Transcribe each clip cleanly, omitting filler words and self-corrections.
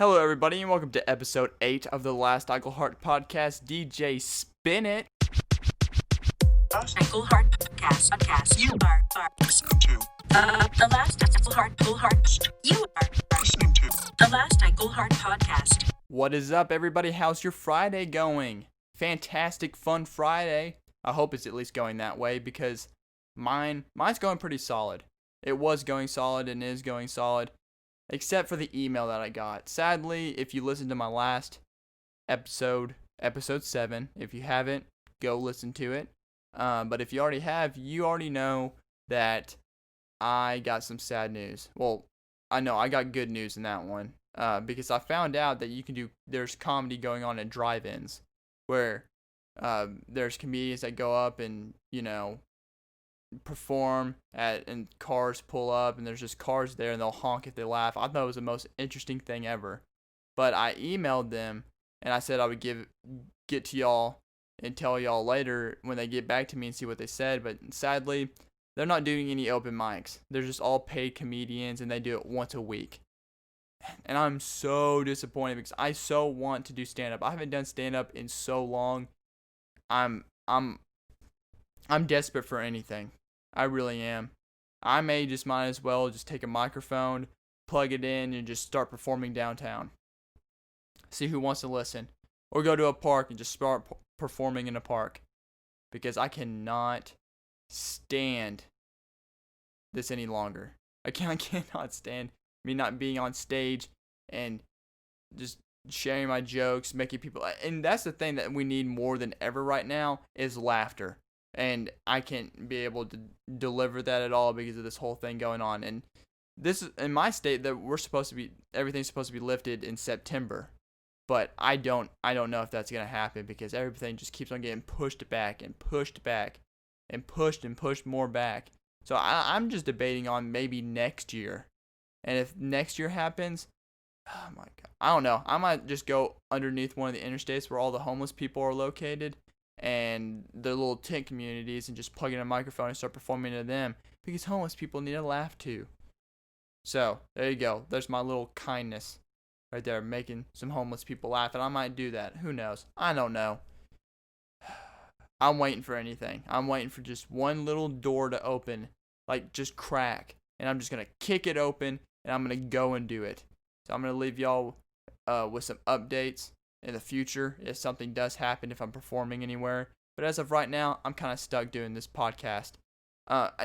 Hello, everybody, and welcome to episode 8 of the Last Heart podcast. DJ Spin It. Last Heart podcast. You are listening to the Last Heart. You are listening to the Last Heart podcast. What is up, everybody? How's your Friday going? Fantastic, fun Friday. I hope it's at least going that way because mine's going pretty solid. It was going solid and is going solid. Except for the email that I got. Sadly, if you listened to my last episode 7, if you haven't, go listen to it. But if you already have, you already know that I got some sad news. Well, I know I got good news in that one. Because I found out that there's comedy going on at drive-ins where there's comedians that go up and, perform and cars pull up and there's just cars there and they'll honk if they laugh. I thought it was the most interesting thing ever. But I emailed them and I said I would get to y'all and tell y'all later when they get back to me and see what they said. But sadly, they're not doing any open mics. They're just all paid comedians and they do it once a week. And I'm so disappointed because I so want to do stand-up. I haven't done stand-up in so long. I'm desperate for anything. I really am. I might as well just take a microphone, plug it in, and just start performing downtown. See who wants to listen. Or go to a park and just start performing in a park. Because I cannot stand this any longer. I cannot stand me not being on stage and just sharing my jokes, making people... And that's the thing that we need more than ever right now is laughter. And I can't be able to deliver that at all because of this whole thing going on. And this is in my state that everything's supposed to be lifted in September. But I don't know if that's going to happen because everything just keeps on getting pushed back and pushed back and pushed more back. So I'm just debating on maybe next year. And if next year happens, oh my God, I don't know. I might just go underneath one of the interstates where all the homeless people are located. And the little tent communities and just plug in a microphone and start performing to them because homeless people need a laugh too. So there you go. There's my little kindness right there, making some homeless people laugh, and I might do that. Who knows? I don't know. I'm waiting for anything. I'm waiting for just one little door to open, like just crack, and I'm just gonna kick it open and I'm gonna go and do it. So I'm gonna leave y'all with some updates in the future if something does happen, if I'm performing anywhere. But as of right now, I'm kind of stuck doing this podcast.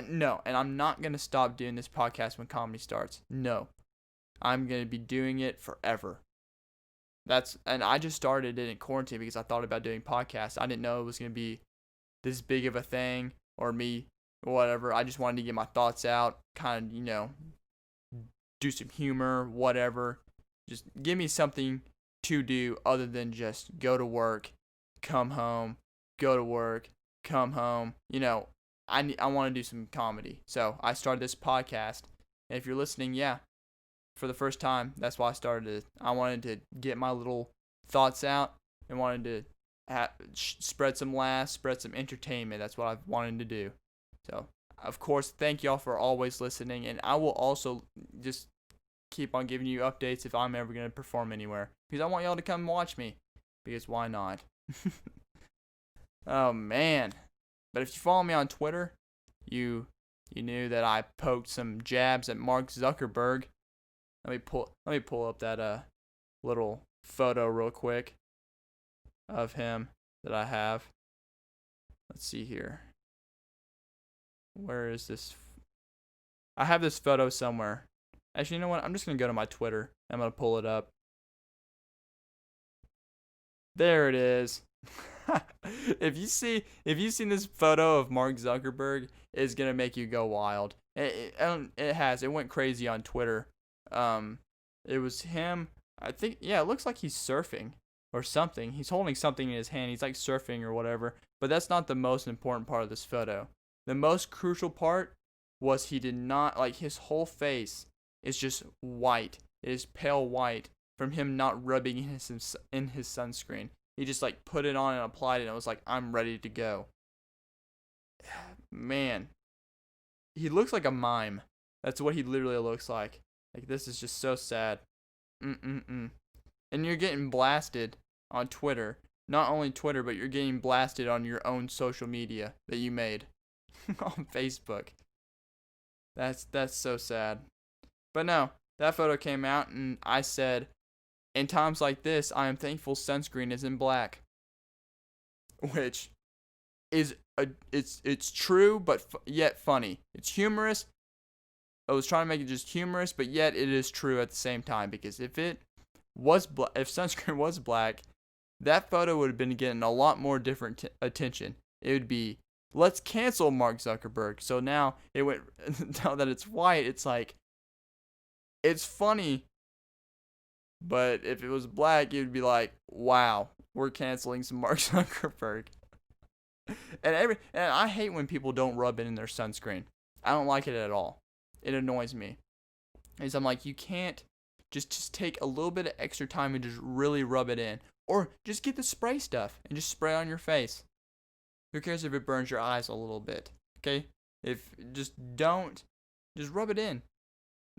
No, and I'm not going to stop doing this podcast when comedy starts. No. I'm going to be doing it forever. And I just started it in quarantine because I thought about doing podcasts. I didn't know it was going to be this big of a thing or me or whatever. I just wanted to get my thoughts out, kind of, do some humor, whatever. Just give me something to do other than just go to work, come home, go to work, come home. I want to do some comedy. So I started this podcast. And if you're listening, for the first time, that's why I started it. I wanted to get my little thoughts out and wanted to spread some laughs, spread some entertainment. That's what I've wanted to do. So, of course, thank y'all for always listening. And I will also just keep on giving you updates if I'm ever going to perform anywhere. Because I want y'all to come watch me. Because why not? Oh, man. But if you follow me on Twitter, you knew that I poked some jabs at Mark Zuckerberg. Let me pull up that little photo real quick of him that I have. Let's see here. Where is this? I have this photo somewhere. Actually, you know what? I'm just going to go to my Twitter. I'm going to pull it up. There it is. If you've seen this photo of Mark Zuckerberg, it's going to make you go wild. It has. It went crazy on Twitter. It was him. I think, it looks like he's surfing or something. He's holding something in his hand. He's like surfing or whatever. But that's not the most important part of this photo. The most crucial part was he did not, his whole face is just white. It is pale white from him not rubbing in his sunscreen. He just put it on and applied it and it was like, I'm ready to go. Man, he looks like a mime. That's what he literally looks like. This is just so sad. And you're getting blasted on Twitter. Not only Twitter, but you're getting blasted on your own social media that you made on Facebook. That's so sad. But no, that photo came out and I said, in times like this, I am thankful sunscreen isn't black. Which is it's true, but yet funny. It's humorous. I was trying to make it just humorous, but yet it is true at the same time, because if sunscreen was black, that photo would have been getting a lot more different attention. It would be, let's cancel Mark Zuckerberg. So now it went, now that it's white, it's like, it's funny. But if it was black, it would be like, wow, we're canceling some Mark Zuckerberg. And I hate when people don't rub it in their sunscreen. I don't like it at all. It annoys me. Is I'm like, you can't just take a little bit of extra time and just really rub it in. Or just get the spray stuff and just spray on your face. Who cares if it burns your eyes a little bit? Okay? Just rub it in.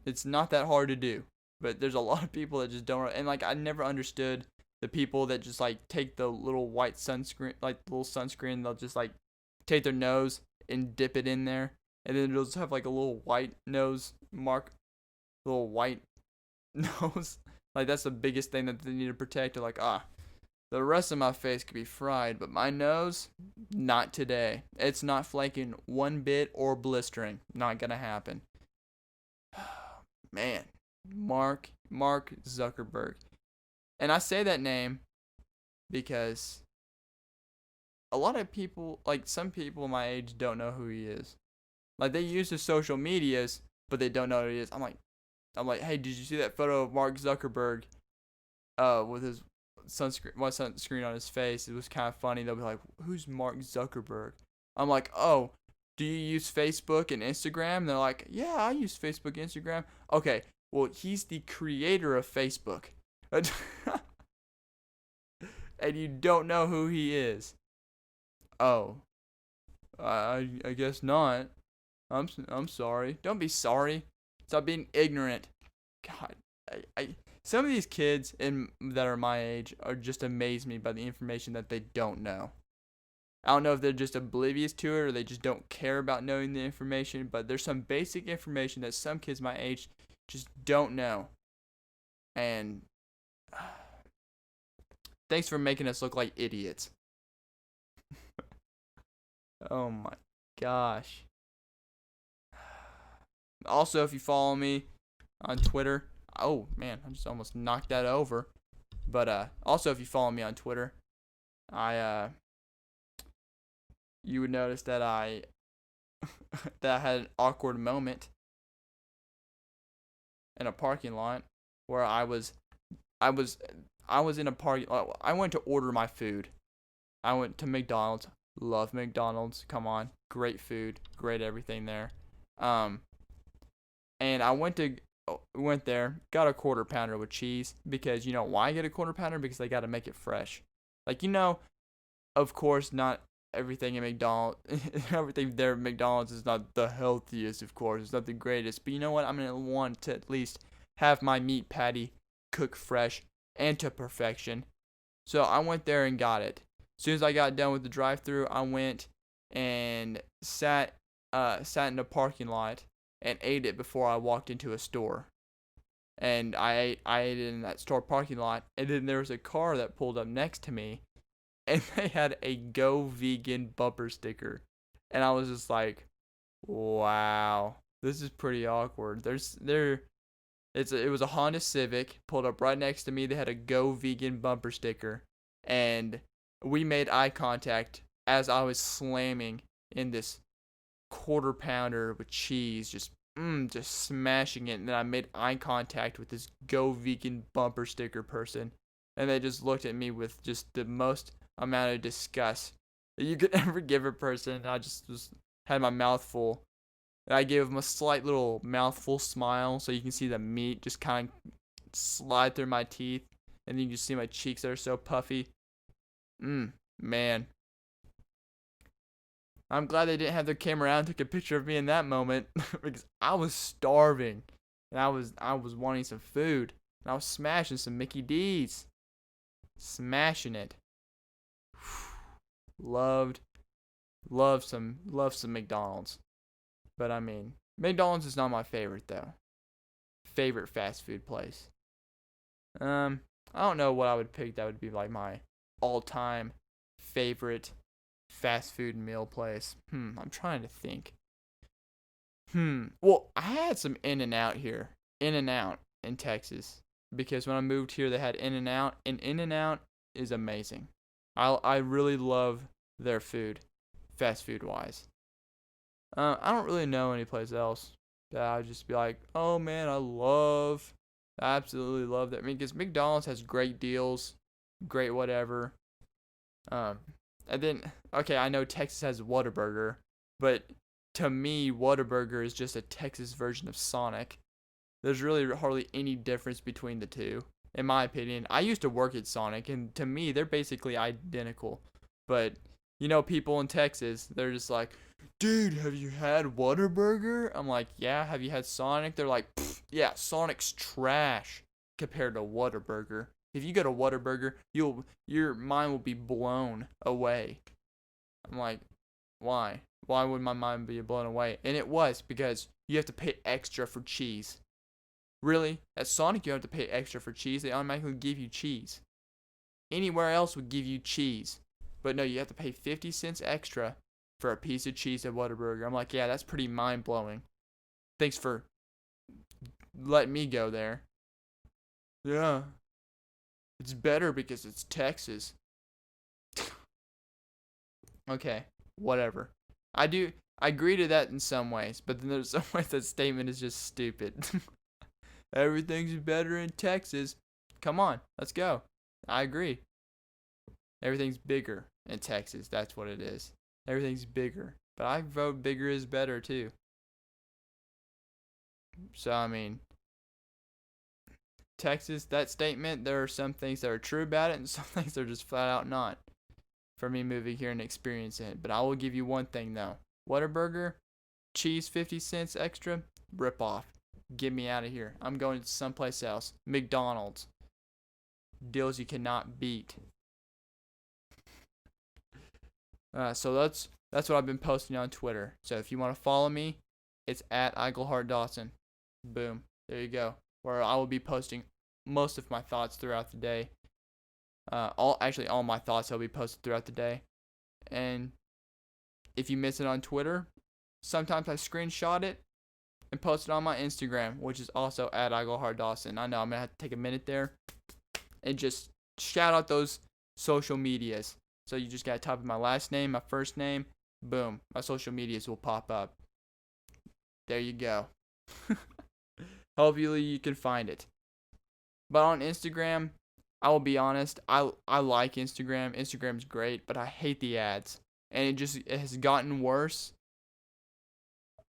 It's not that hard to do. But there's a lot of people that just don't. And like, I never understood the people that just like take the little white sunscreen, like the little sunscreen, they'll just like take their nose and dip it in there. And then it'll just have like a little white nose mark, little white nose. Like, that's the biggest thing that they need to protect. They're like, the rest of my face could be fried, but my nose, not today. It's not flaking one bit or blistering. Not gonna happen. Man, Mark Zuckerberg. And I say that name because a lot of people, like some people my age, don't know who he is. Like, they use his social medias, but they don't know who he is. I'm like, hey, did you see that photo of Mark Zuckerberg with his sunscreen on his face? It was kind of funny. They'll be like, who's Mark Zuckerberg? I'm like, oh, do you use Facebook and Instagram? And they're like, yeah, I use Facebook and Instagram. Okay, well, he's the creator of Facebook. And you don't know who he is. Oh, I guess not. I'm sorry. Don't be sorry. Stop being ignorant. God, some of these kids that are my age are just amaze me by the information that they don't know. I don't know if they're just oblivious to it or they just don't care about knowing the information, but there's some basic information that some kids my age just don't know. And thanks for making us look like idiots. Oh my gosh. Also, if you follow me on Twitter, oh man, I just almost knocked that over. But also, if you follow me on Twitter, you would notice that I had an awkward moment in a parking lot where I was in a parking lot. I went to order my food. I went to McDonald's. Love McDonald's. Come on, great food, great everything there. And I went there, got a quarter pounder with cheese, because you know why I get a quarter pounder? Because they got to make it fresh. Like, of course, not everything at everything there at McDonald's is not the healthiest, of course. It's not the greatest. But you know what? I'm going to want to at least have my meat patty cook fresh and to perfection. So I went there and got it. As soon as I got done with the drive-thru, I went and sat in the parking lot and ate it before I walked into a store. And I ate it in that store parking lot. And then there was a car that pulled up next to me, and they had a Go Vegan bumper sticker. And I was just like, wow, this is pretty awkward. It was a Honda Civic pulled up right next to me. They had a Go Vegan bumper sticker, and we made eye contact as I was slamming in this quarter pounder with cheese, just smashing it. And then I made eye contact with this Go Vegan bumper sticker person, and they just looked at me with just the most amount of disgust that you could ever give a person. I just had my mouth full. And I gave them a slight little mouthful smile, so you can see the meat just kind of slide through my teeth, and you can just see my cheeks that are so puffy. Man. I'm glad they didn't have their camera out and took a picture of me in that moment, because I was starving, and I was wanting some food. And I was smashing some Mickey D's. Smashing it. Loved some McDonald's. But I mean, McDonald's is not my favorite though. Favorite fast food place. I don't know what I would pick that would be like my all-time favorite fast food meal place. I'm trying to think. Well, I had some In-N-Out here. In-N-Out in Texas. Because when I moved here, they had In-N-Out. And In-N-Out is amazing. I really love their food. Fast food wise. I don't really know any place else that I'd just be like, oh man, I absolutely love that. I mean, because McDonald's has great deals. Great whatever. And then, okay, I know Texas has Whataburger. But to me, Whataburger is just a Texas version of Sonic. There's really hardly any difference between the two, in my opinion. I used to work at Sonic, and to me, they're basically identical. But, people in Texas, they're just like, dude, have you had Whataburger? I'm like, yeah, have you had Sonic? They're like, yeah, Sonic's trash compared to Whataburger. If you go to Whataburger, your mind will be blown away. I'm like, why? Why would my mind be blown away? And it was because you have to pay extra for cheese. Really? At Sonic, you have to pay extra for cheese. They automatically give you cheese. Anywhere else would give you cheese. But no, you have to pay 50 cents extra for a piece of cheese at Whataburger. I'm like, yeah, that's pretty mind-blowing. Thanks for letting me go there. Yeah. It's better because it's Texas. Okay, whatever. I agree to that in some ways, but then there's some ways that statement is just stupid. Everything's better in Texas. Come on, let's go. I agree. Everything's bigger in Texas. That's what it is. Everything's bigger. But I vote bigger is better too. So, I mean, Texas, that statement, there are some things that are true about it and some things that are just flat out not. For me moving here and experiencing it. But I will give you one thing though. Whataburger, cheese 50 cents extra, rip off. Get me out of here. I'm going to someplace else. McDonald's. Deals you cannot beat. So that's what I've been posting on Twitter. So if you want to follow me, it's at Dawson. Boom. There you go. Where I will be posting most of my thoughts throughout the day. All my thoughts will be posted throughout the day. And if you miss it on Twitter, sometimes I screenshot it and post it on my Instagram, which is also at Dawson. I know I'm going to have to take a minute there and just shout out those social medias. So you just got to type in my last name, my first name, boom, my social medias will pop up. There you go. Hopefully you can find it. But on Instagram, I will be honest, I like Instagram. Instagram's great, but I hate the ads. And it has gotten worse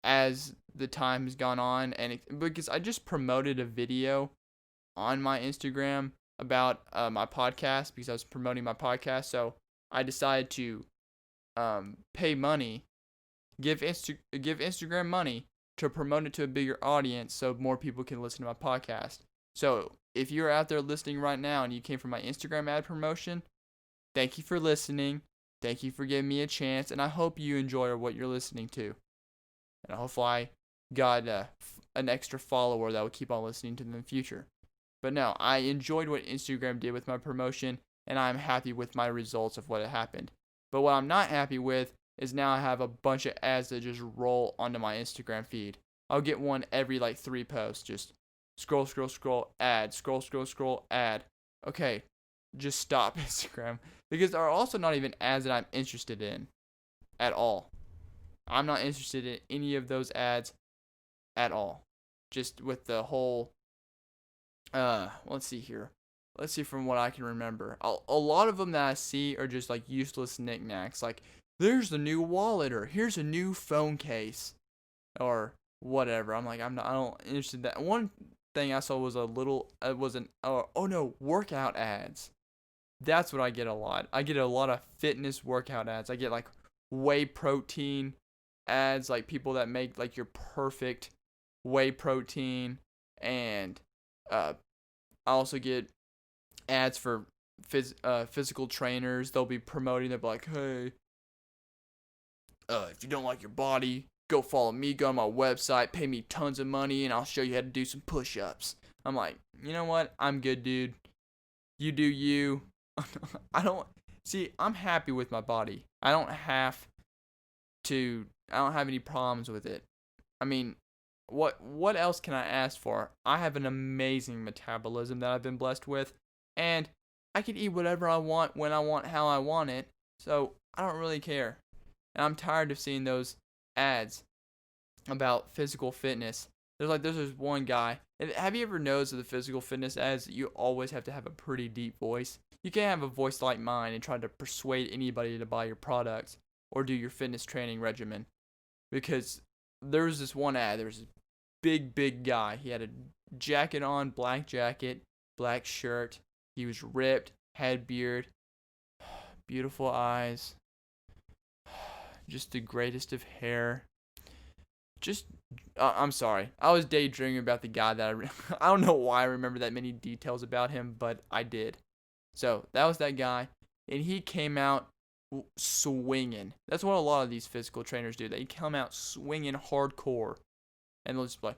as the time has gone on, and because I just promoted a video on my Instagram about my podcast because I was promoting my podcast, so I decided to pay money, give Instagram money to promote it to a bigger audience so more people can listen to my podcast. So if you're out there listening right now and you came from my Instagram ad promotion, thank you for listening. Thank you for giving me a chance, and I hope you enjoy what you're listening to. And hopefully I got an extra follower that will keep on listening to them in the future. But no, I enjoyed what Instagram did with my promotion, and I'm happy with my results of what happened. But what I'm not happy with is now I have a bunch of ads that just roll onto my Instagram feed. I'll get one every 3 posts. Just scroll, ad, scroll, ad. Okay, just stop, Instagram. Because there are also not even ads that I'm interested in at all. I'm not interested in any of those ads at all. Just with the whole, let's see here. Let's see from what I can remember. A lot of them that I see are just useless knickknacks. Like, there's a new wallet, or here's a new phone case, or whatever. I'm not interested in that. One thing I saw was workout ads. That's what I get a lot. I get a lot of fitness workout ads. I get whey protein ads, people that make your perfect whey protein, and I also get ads for physical trainers. They'll be promoting. They'll be like, hey, if you don't like your body, go follow me. Go on my website. Pay me tons of money, and I'll show you how to do some push-ups. I'm like, you know what? I'm good, dude. You do you. I'm happy with my body. I don't have any problems with it. I mean, what else can I ask for? I have an amazing metabolism that I've been blessed with, and I can eat whatever I want, when I want, how I want it. So I don't really care. And I'm tired of seeing those ads about physical fitness. There's this one guy. And have you ever noticed with the physical fitness ads that you always have to have a pretty deep voice? You can't have a voice like mine and try to persuade anybody to buy your products or do your fitness training regimen. Because there was this one ad. There was this big guy. He had a jacket on, black jacket, black shirt. He was ripped, had beard, beautiful eyes, just the greatest of hair. I'm sorry. I was daydreaming about the guy that I don't know why I remember that many details about him, but I did. So that was that guy, and he came out swinging. That's what a lot of these physical trainers do. They come out swinging hardcore, and they'll just be like,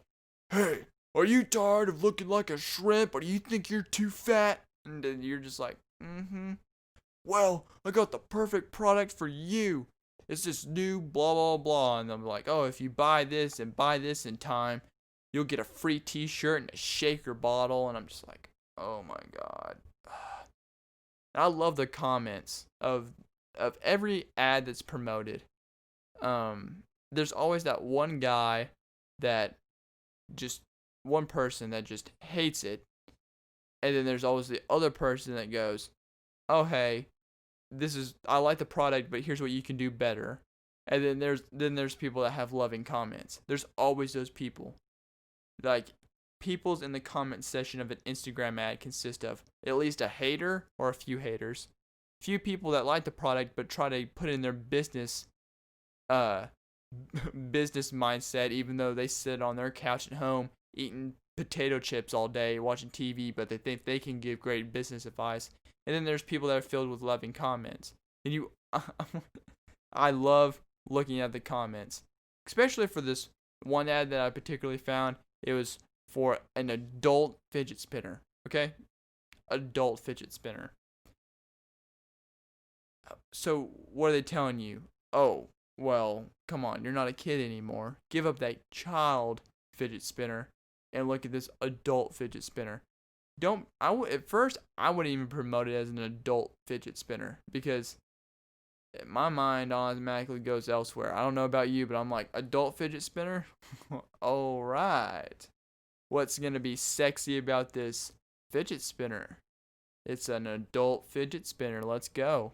"Hey, are you tired of looking like a shrimp, or do you think you're too fat?" And then you're just like, "Mm-hmm. Well, I got the perfect product for you. It's this new blah, blah, blah." And I'm like, "Oh, if you buy this and buy this in time, you'll get a free t-shirt and a shaker bottle." And I'm just like, oh my God. And I love the comments of every ad that's promoted. There's always that one guy one person that just hates it. And then there's always the other person that goes, "Oh, hey, I like the product, but here's what you can do better." And then there's people that have loving comments. There's always those people. Like, people's in the comment section of an Instagram ad consist of at least a hater or a few haters. Few people that like the product but try to put in their business mindset, even though they sit on their couch at home eating potato chips all day, watching TV, but they think they can give great business advice. And then there's people that are filled with loving comments. And I love looking at the comments, especially for this one ad that I particularly found. It was for an adult fidget spinner. Okay? Adult fidget spinner. So what are they telling you? Oh, well, come on, you're not a kid anymore. Give up that child fidget spinner and look at this adult fidget spinner. At first, I wouldn't even promote it as an adult fidget spinner because my mind automatically goes elsewhere. I don't know about you, but I'm like, adult fidget spinner? All right. What's going to be sexy about this fidget spinner? It's an adult fidget spinner. Let's go.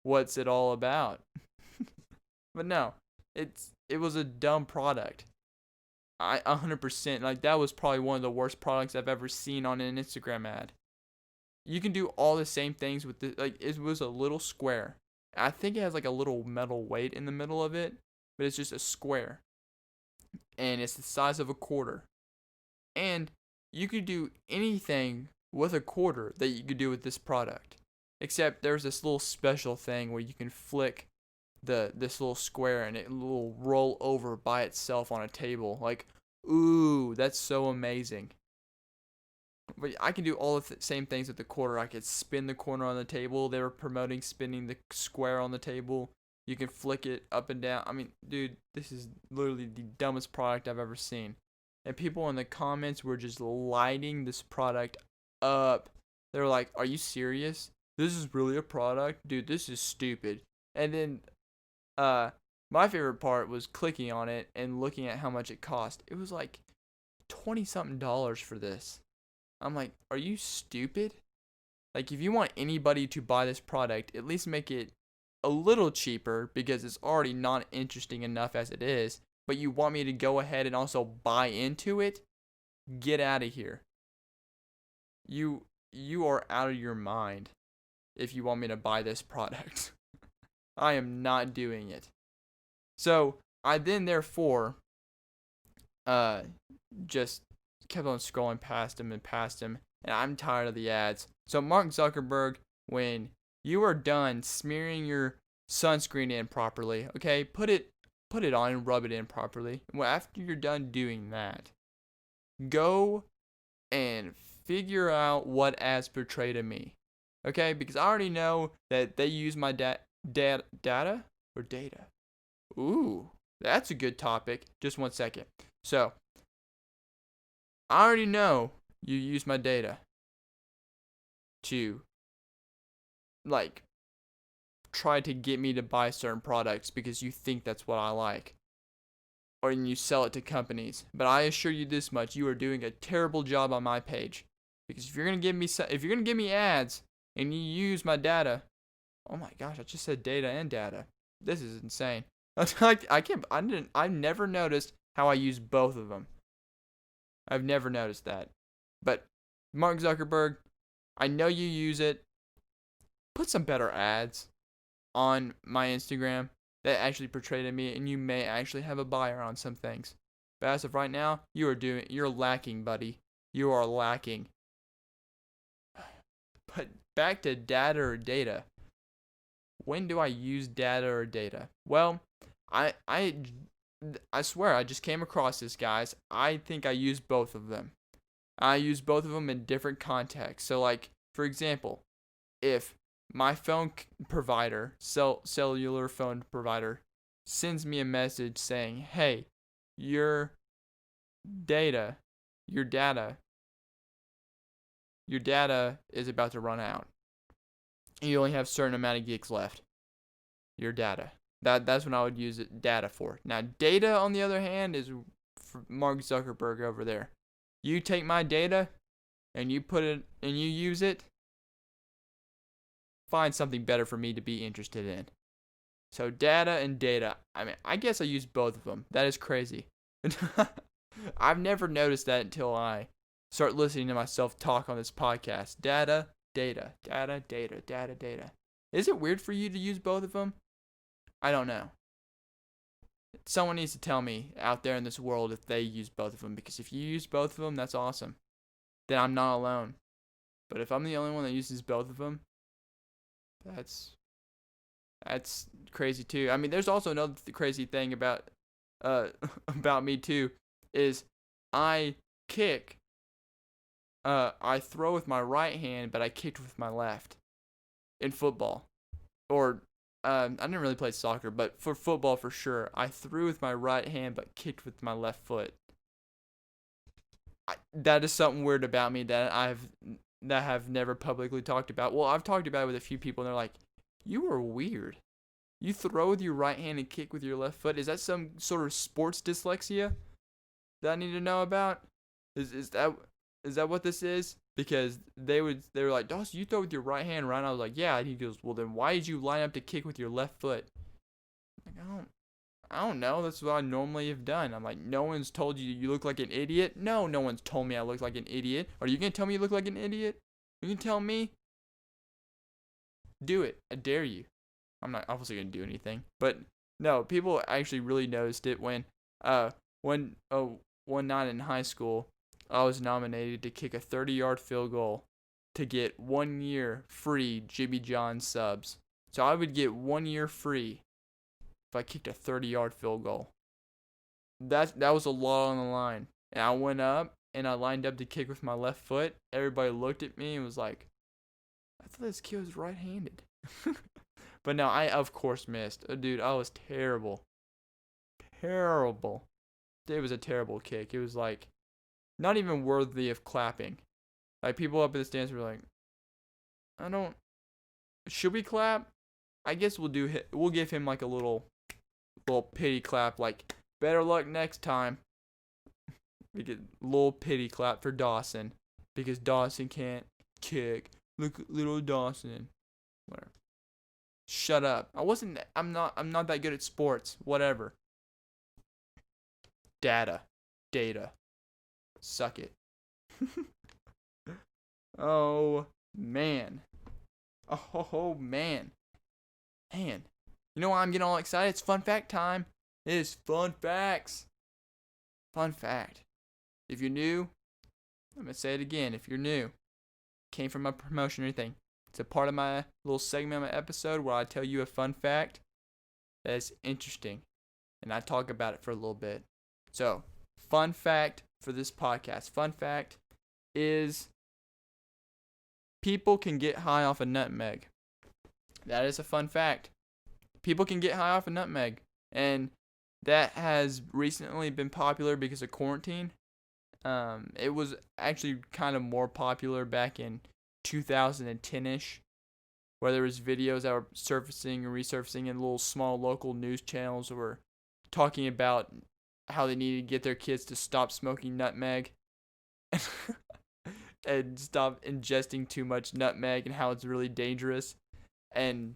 What's it all about? But no, it was a dumb product. 100%, like, that was probably one of the worst products I've ever seen on an Instagram ad. You can do all the same things with the, like, it was a little square. I think it has like a little metal weight in the middle of it, but it's just a square. And it's the size of a quarter. And you could do anything with a quarter that you could do with this product. Except there's this little special thing where you can flick this little square and it will roll over by itself on a table. Like, ooh, that's so amazing. But I can do all the same things with the quarter. I could spin the corner on the table. They were promoting spinning the square on the table. You can flick it up and down. I mean, dude, this is literally the dumbest product I've ever seen. And people in the comments were just lighting this product up. They were like, "Are you serious? This is really a product? Dude, this is stupid." And then my favorite part was clicking on it and looking at how much it cost. It was like $20-something for this. I'm like, are you stupid? Like, if you want anybody to buy this product, at least make it a little cheaper because it's already not interesting enough as it is. But you want me to go ahead and also buy into it? Get out of here. You are out of your mind if you want me to buy this product. I am not doing it. So I then therefore just kept on scrolling past him. and I'm tired of the ads. So Mark Zuckerberg, when you are done smearing your sunscreen in properly, okay, put it on and rub it in properly. Well, after you're done doing that, go and figure out what ads portray to me. Okay, because I already know that they use my data or data. Ooh, that's a good topic. Just 1 second. So, I already know you use my data to, like, try to get me to buy certain products because you think that's what I like. Or you sell it to companies. But I assure you this much, you are doing a terrible job on my page. Because if you're going to give me ads and you use my data, oh my gosh, I just said data and data. This is insane. I've never noticed how I use both of them. I've never noticed that. But Mark Zuckerberg, I know you use it. Put some better ads on my Instagram that actually portray to me, and you may actually have a buyer on some things. But as of right now, you're lacking, buddy. You are lacking. But back to data or data. When do I use data or data? Well, I swear I just came across this, guys. I think I use both of them. I use both of them in different contexts. So, like, for example, if my phone provider, cellular phone provider, sends me a message saying, hey, your data is about to run out. You only have a certain amount of gigs left. Your data. That's what I would use data for. Now, data, on the other hand, is for Mark Zuckerberg over there. You take my data and you put it and you use it. Find something better for me to be interested in. So data and data. I mean, I guess I use both of them. That is crazy. I've never noticed that until I start listening to myself talk on this podcast. Data, data, data, data, data, data. Is it weird for you to use both of them? I don't know. Someone needs to tell me out there in this world if they use both of them. Because if you use both of them, that's awesome. Then I'm not alone. But if I'm the only one that uses both of them, that's crazy too. I mean, there's also another crazy thing about about me too, is I kick. I throw with my right hand, but I kicked with my left in football. Or I didn't really play soccer, but for football for sure, I threw with my right hand, but kicked with my left foot. That is something weird about me that I have never publicly talked about. Well, I've talked about it with a few people, and they're like, "You are weird. You throw with your right hand and kick with your left foot. Is that some sort of sports dyslexia that I need to know about? Is that what this is?" Because they were like, "Dawson, you throw with your right hand, right?" And I was like, "Yeah." And he goes, "Well, then why did you line up to kick with your left foot?" I'm like, I don't know. That's what I normally have done. I'm like, no one's told you look like an idiot. No one's told me I look like an idiot. Are you gonna tell me you look like an idiot? You can tell me. Do it. I dare you. I'm not obviously gonna do anything, but no, people actually really noticed it when one night in high school, I was nominated to kick a 30-yard field goal to get 1 year free Jimmy John subs. So I would get 1 year free if I kicked a 30-yard field goal. That was a lot on the line. And I went up and I lined up to kick with my left foot. Everybody looked at me and was like, "I thought this kid was right-handed." But no, I of course missed. Dude, I was terrible. Terrible. It was a terrible kick. It was like not even worthy of clapping. Like, people up in the stands were like, should we clap? I guess we'll give him like a little pity clap, like, better luck next time. We get a little pity clap for Dawson, because Dawson can't kick. Look at little Dawson. Whatever. Shut up. I'm not that good at sports. Whatever. Data. Suck it. Oh, man. Oh, man. Man. You know why I'm getting all excited? It's fun fact time. It is fun facts. Fun fact. If you're new, I'm going to say it again. If you're new, came from a promotion or anything. It's a part of my little segment of my episode where I tell you a fun fact that's interesting, and I talk about it for a little bit. So, fun fact for this podcast. Fun fact is people can get high off a nutmeg. That is a fun fact. People can get high off a nutmeg, and that has recently been popular because of quarantine. It was actually kind of more popular back in 2010-ish, where there was videos that were surfacing and resurfacing in little small local news channels that were talking about how they needed to get their kids to stop smoking nutmeg and stop ingesting too much nutmeg and how it's really dangerous. And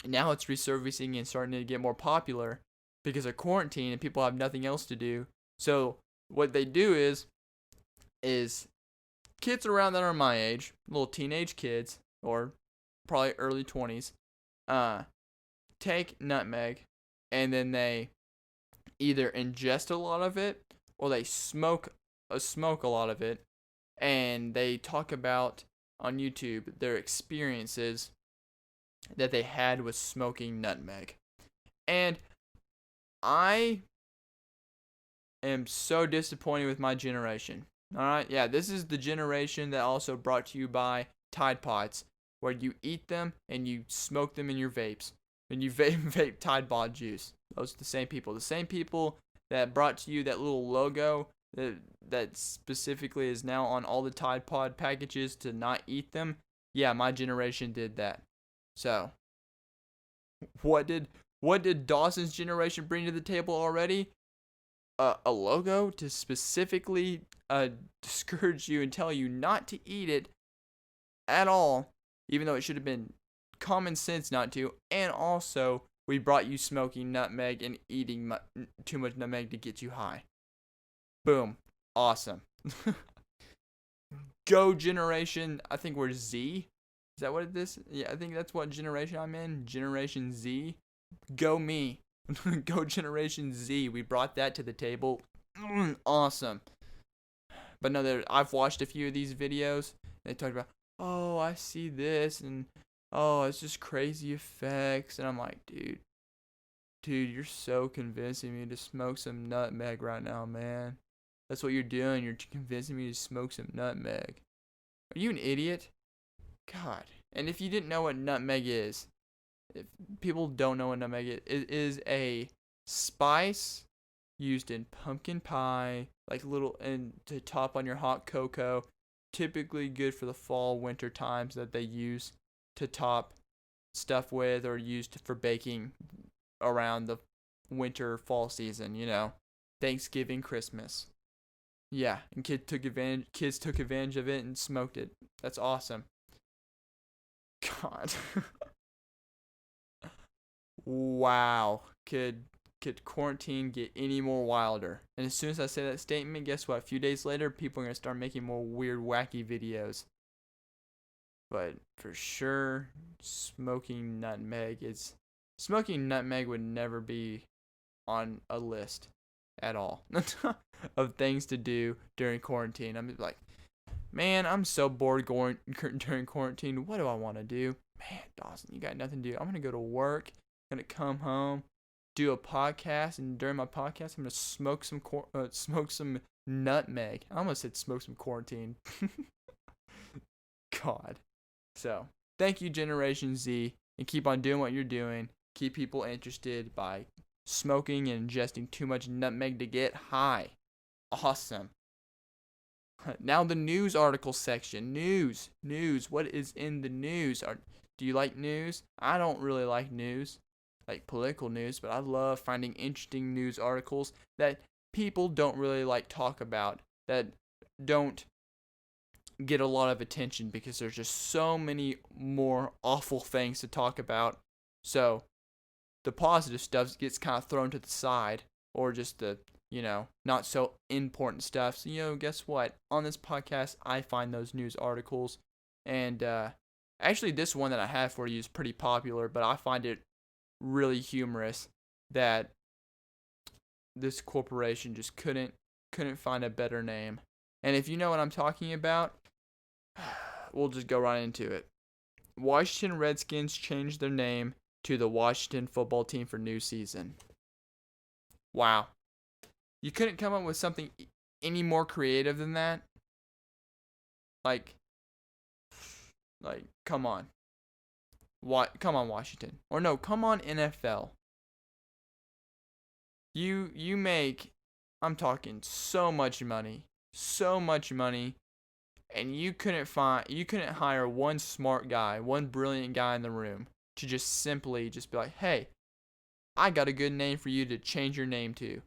now it's resurfacing and starting to get more popular because of quarantine and people have nothing else to do. So what they do is kids around that are my age, little teenage kids or probably early 20s, take nutmeg and then they either ingest a lot of it or they smoke a lot of it, and they talk about on YouTube their experiences that they had with smoking nutmeg. And I am so disappointed with my generation. Alright, yeah, this is the generation that also brought to you by Tide Pods, where you eat them and you smoke them in your vapes. And you vape Tide Pod juice. Those are the same people. The same people that brought to you that little logo that specifically is now on all the Tide Pod packages to not eat them. Yeah, my generation did that. So, what did Dawson's generation bring to the table already? A logo to specifically discourage you and tell you not to eat it at all, even though it should have been common sense not to. And also, we brought you smoking nutmeg and eating too much nutmeg to get you high. Boom. Awesome. Go generation, I think we're Z. Is that what it is? Yeah, I think that's what generation I'm in. Generation Z. Go me. Go Generation Z. We brought that to the table. Awesome. But no, I've watched a few of these videos. They talk about, oh, I see this, and oh, it's just crazy effects. And I'm like, dude, you're so convincing me to smoke some nutmeg right now, man. That's what you're doing. You're convincing me to smoke some nutmeg. Are you an idiot? God. And if you didn't know what nutmeg is, if people don't know what nutmeg is, it is a spice used in pumpkin pie, like little, and to top on your hot cocoa. Typically good for the fall, winter times that they use to top stuff with or used for baking around the winter fall season, Thanksgiving, Christmas. Yeah, and kids took advantage of it and smoked it. That's awesome. God. Wow. Could quarantine get any more wilder? And as soon as I say that statement, guess what? A few days later, people are going to start making more weird, wacky videos. But for sure, smoking nutmeg would never be on a list at all of things to do during quarantine. I'm like, man, I'm so bored during quarantine. What do I want to do? Man, Dawson, you got nothing to do. I'm going to go to work. I'm going to come home, do a podcast, and during my podcast, I'm going to smoke some nutmeg. I almost said smoke some quarantine. God. So, thank you, Generation Z, and keep on doing what you're doing. Keep people interested by smoking and ingesting too much nutmeg to get high. Awesome. Now the news article section. News. What is in the news? Do you like news? I don't really like news, like political news, but I love finding interesting news articles that people don't really like talk about, that don't get a lot of attention because there's just so many more awful things to talk about. So the positive stuff gets kind of thrown to the side, or just the, not so important stuff. So, guess what? On this podcast, I find those news articles. And actually, this one that I have for you is pretty popular, but I find it really humorous that this corporation just couldn't find a better name. And if you know what I'm talking about, we'll just go right into it. Washington Redskins changed their name to the Washington Football Team for new season. Wow. You couldn't come up with something any more creative than that? Like, come on. What? Come on, Washington. Or no, come on, NFL. You make, I'm talking so much money, and you couldn't hire one smart guy, one brilliant guy in the room to just simply just be like, hey, I got a good name for you to change your name to.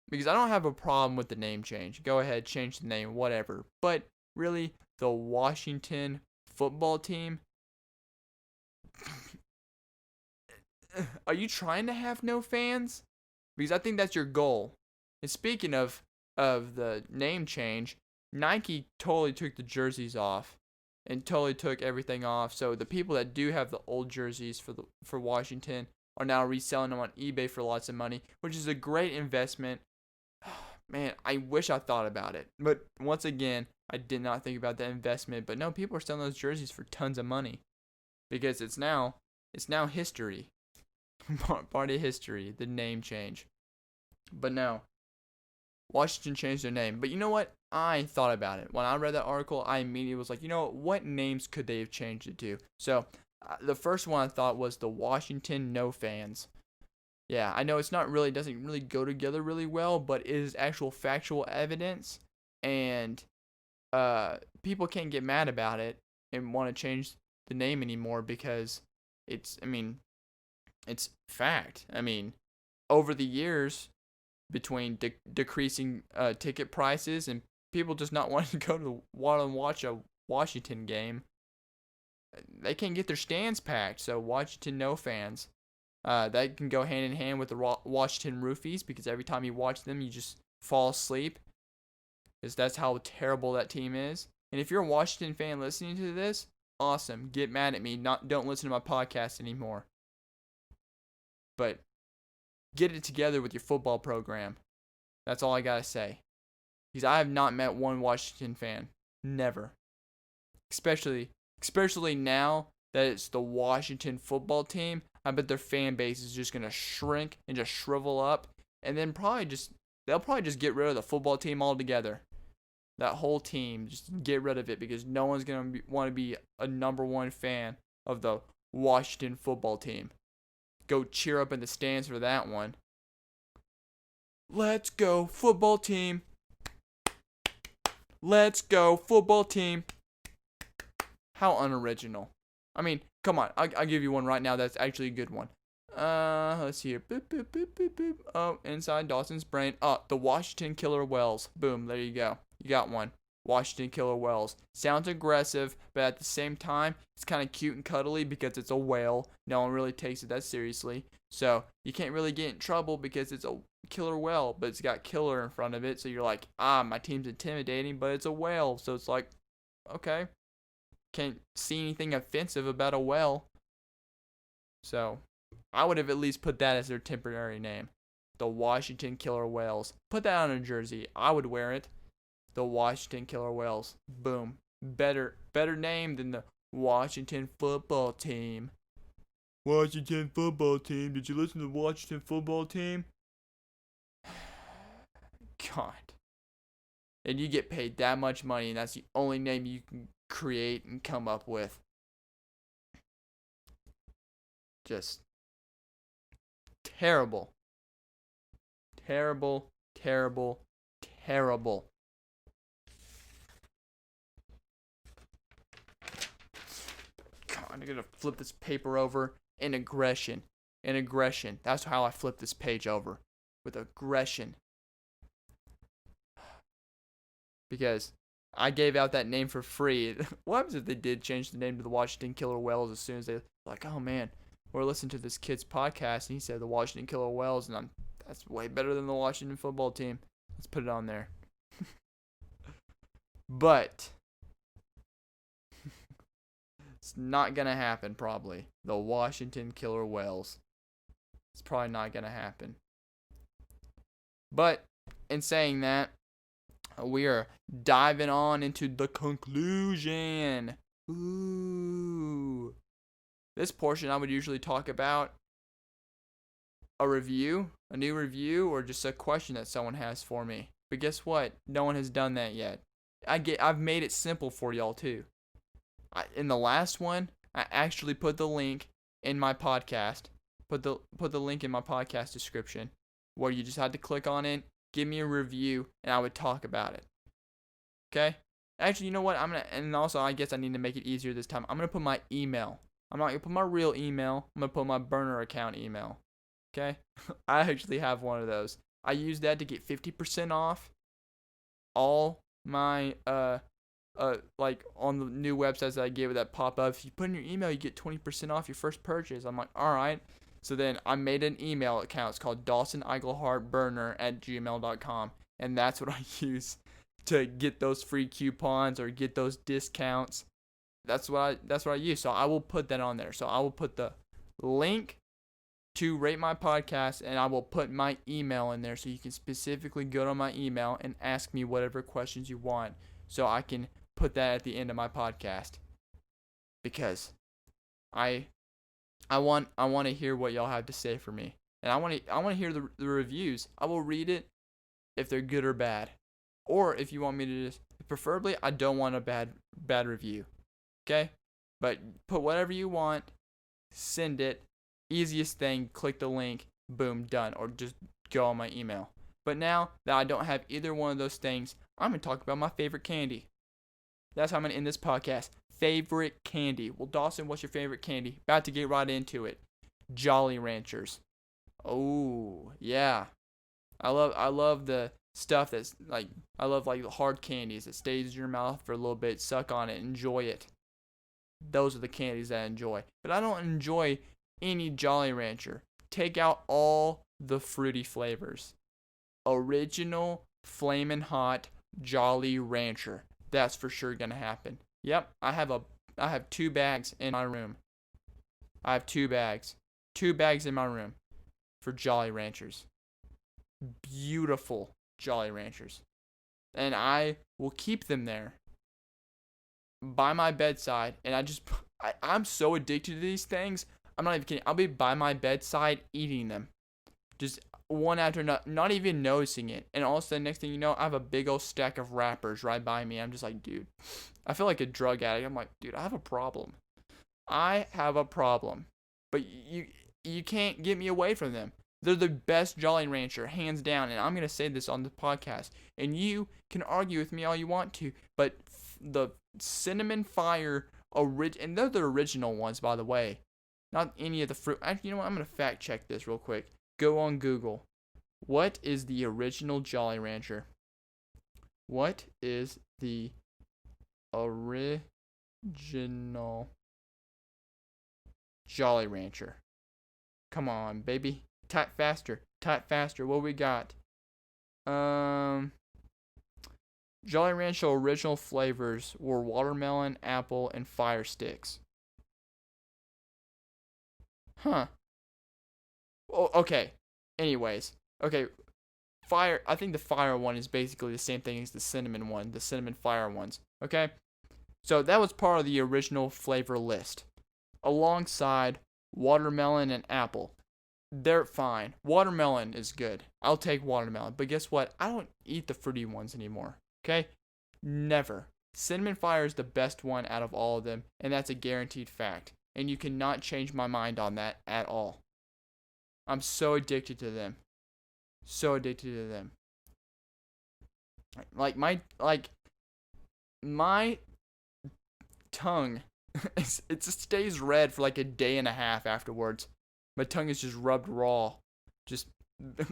Because I don't have a problem with the name change. Go ahead, change the name, whatever. But really, the Washington Football Team, are you trying to have no fans? Because I think that's your goal. And speaking of the name change, Nike totally took the jerseys off and totally took everything off. So the people that do have the old jerseys for Washington are now reselling them on eBay for lots of money, which is a great investment. Man, I wish I thought about it. But once again, I did not think about that investment. But no, people are selling those jerseys for tons of money because it's now history. Part of history, the name change. But no, Washington changed their name. But you know what? I thought about it. When I read that article, I immediately was like, you know what names could they have changed it to? So the first one I thought was the Washington No Fans. Yeah, I know doesn't really go together really well, but it is actual factual evidence, and people can't get mad about it and want to change the name anymore because it's fact. I mean, over the years, between decreasing ticket prices and people just not wanting to go to watch a Washington game, they can't get their stands packed. So Washington No Fans. That can go hand in hand with the Washington Roofies because every time you watch them, you just fall asleep. Because that's how terrible that team is. And if you're a Washington fan listening to this, awesome. Get mad at me. Don't listen to my podcast anymore. But get it together with your football program. That's all I gotta say. Because I have not met one Washington fan. Never. Especially now that it's the Washington Football Team. I bet their fan base is just gonna shrink and just shrivel up, and then they'll probably just get rid of the football team altogether. That whole team, just get rid of it because no one's gonna want to be a number one fan of the Washington Football Team. Go cheer up in the stands for that one. Let's go football team. Let's go football team. How unoriginal. I mean, come on. I'll give you one right now that's actually a good one. Let's see here. Boop, boop, boop, boop, boop. Oh, inside Dawson's brain. Oh, the Washington Killer Whales. Boom, there you go. You got one. Washington Killer Whales. Sounds aggressive, but at the same time, it's kind of cute and cuddly because it's a whale. No one really takes it that seriously. So, you can't really get in trouble because it's a killer whale, but it's got killer in front of it. So, you're like, my team's intimidating, but it's a whale. So, it's like, okay. Can't see anything offensive about a whale. So, I would have at least put that as their temporary name. The Washington Killer Whales. Put that on a jersey. I would wear it. The Washington Killer Whales. Boom. Better name than the Washington Football Team. Washington Football Team. Did you listen to the Washington Football Team? God. And you get paid that much money, and that's the only name you can create and come up with. Just terrible. Terrible, terrible, terrible. God, I'm gonna flip this paper over in aggression. In aggression. That's how I flip this page over. With aggression. Because I gave out that name for free. What happens if they did change the name to the Washington Killer Whales as soon as they like, oh man, we're listening to this kid's podcast and he said the Washington Killer Whales, and that's way better than the Washington Football Team. Let's put it on there. But it's not gonna happen probably. The Washington Killer Whales. It's probably not gonna happen. But in saying that, we are diving on into the conclusion. Ooh. This portion I would usually talk about a new review, or just a question that someone has for me. But guess what? No one has done that yet. I've made it simple for y'all too. In the last one, I actually put the link in my podcast. Put the link in my podcast description, where you just had to click on it, give me a review, and I would talk about it. Okay? Actually, you know what? And also I guess I need to make it easier this time. I'm gonna put my email. I'm not gonna put my real email. I'm gonna put my burner account email. Okay? I actually have one of those. I use that to get 50% off all my like on the new websites that I gave it that pop up. If you put in your email, you get 20% off your first purchase. I'm like, all right. So then I made an email account. It's called DawsonEiglehartBurner@gmail.com, and that's what I use to get those free coupons or get those discounts. That's what I use. So I will put that on there. So I will put the link to rate my podcast, and I will put my email in there, so you can specifically go to my email and ask me whatever questions you want, so I can put that at the end of my podcast, because I want to hear what y'all have to say for me, and I want to hear the reviews. I will read it if they're good or bad, or if you want me to just, preferably I don't want a bad review, okay? But put whatever you want, send it. Easiest thing, click the link, boom, done. Or just go on my email. But now that I don't have either one of those things, I'm going to talk about my favorite candy. That's how I'm going to end this podcast. Favorite candy. Well, Dawson, what's your favorite candy? About to get right into it. Jolly Ranchers. Oh, yeah. I love the stuff that's like, I love like the hard candies that stays in your mouth for a little bit. Suck on it. Enjoy it. Those are the candies that I enjoy. But I don't enjoy any Jolly Rancher. Take out all the fruity flavors. Original Flamin' Hot Jolly Rancher. That's for sure gonna happen. Yep, I have 2 bags in my room. I have 2 bags. 2 bags in my room for Jolly Ranchers. Beautiful Jolly Ranchers. And I will keep them there by my bedside, and I'm so addicted to these things. I'm not even kidding. I'll be by my bedside eating them. Just one after another, not even noticing it. And all of a sudden, next thing you know, I have a big old stack of wrappers right by me. I'm just like, dude, I feel like a drug addict. I'm like, dude, I have a problem. I have a problem. But you can't get me away from them. They're the best Jolly Rancher, hands down. And I'm going to say this on the podcast. And you can argue with me all you want to. But the Cinnamon Fire, and they're the original ones, by the way. Not any of the fruit. Actually, you know what? I'm going to fact check this real quick. Go on Google. What is the original Jolly Rancher? What is the original Jolly Rancher? Come on, baby. Type faster. Type faster. What we got? Jolly Rancher original flavors were watermelon, apple, and fire sticks. Huh. Oh, okay. Anyways. Okay. I think the fire one is basically the same thing as the cinnamon one. The cinnamon fire ones. Okay? So that was part of the original flavor list. Alongside watermelon and apple. They're fine. Watermelon is good. I'll take watermelon. But guess what? I don't eat the fruity ones anymore. Okay? Never. Cinnamon fire is the best one out of all of them. And that's a guaranteed fact. And you cannot change my mind on that at all. I'm so addicted to them. So addicted to them. Like my tongue, it just stays red for like a day and a half afterwards. My tongue is just rubbed raw. Just,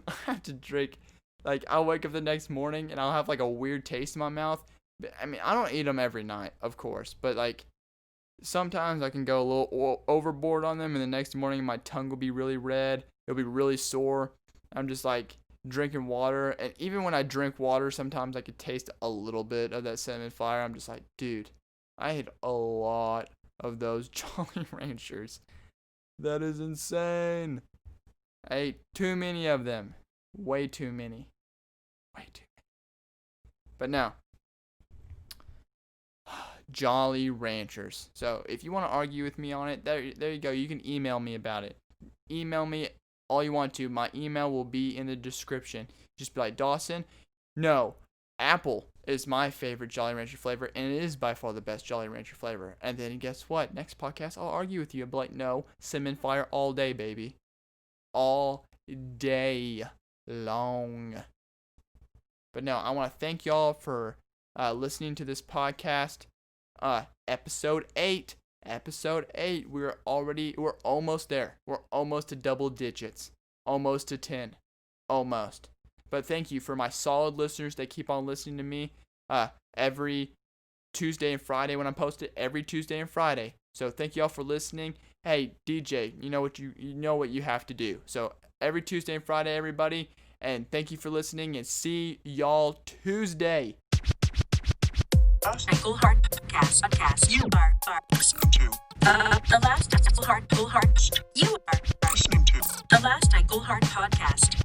I have to drink. Like, I'll wake up the next morning and I'll have like a weird taste in my mouth. I mean, I don't eat them every night, of course. But like, sometimes I can go a little overboard on them, and the next morning my tongue will be really red. It'll be really sore. I'm just like drinking water, and even when I drink water, sometimes I could taste a little bit of that cinnamon fire. I'm just like, dude, I ate a lot of those Jolly Ranchers. That is insane. I ate too many of them. Way too many. Way too many. But now, Jolly Ranchers. So if you want to argue with me on it, there you go. You can email me about it. Email me all you want to. My email will be in the description. Just be like, Dawson, no, apple is my favorite Jolly Rancher flavor, and it is by far the best Jolly Rancher flavor. And then guess what? Next podcast, I'll argue with you. I'll be like, no, cinnamon fire all day, baby. All day long. But no, I want to thank y'all for listening to this podcast. Episode 8. Episode 8. We're almost there. We're almost to double digits. Almost to 10. Almost. But thank you for my solid listeners that keep on listening to me every Tuesday and Friday when I'm posted. Every Tuesday and Friday. So thank y'all for listening. Hey, DJ, you know what you have to do. So every Tuesday and Friday, everybody. And thank you for listening, and see y'all Tuesday. Ankle Heart Podcast. You are listening to the last Ankle Heart. You are listening to the last Ankle Heart Podcast.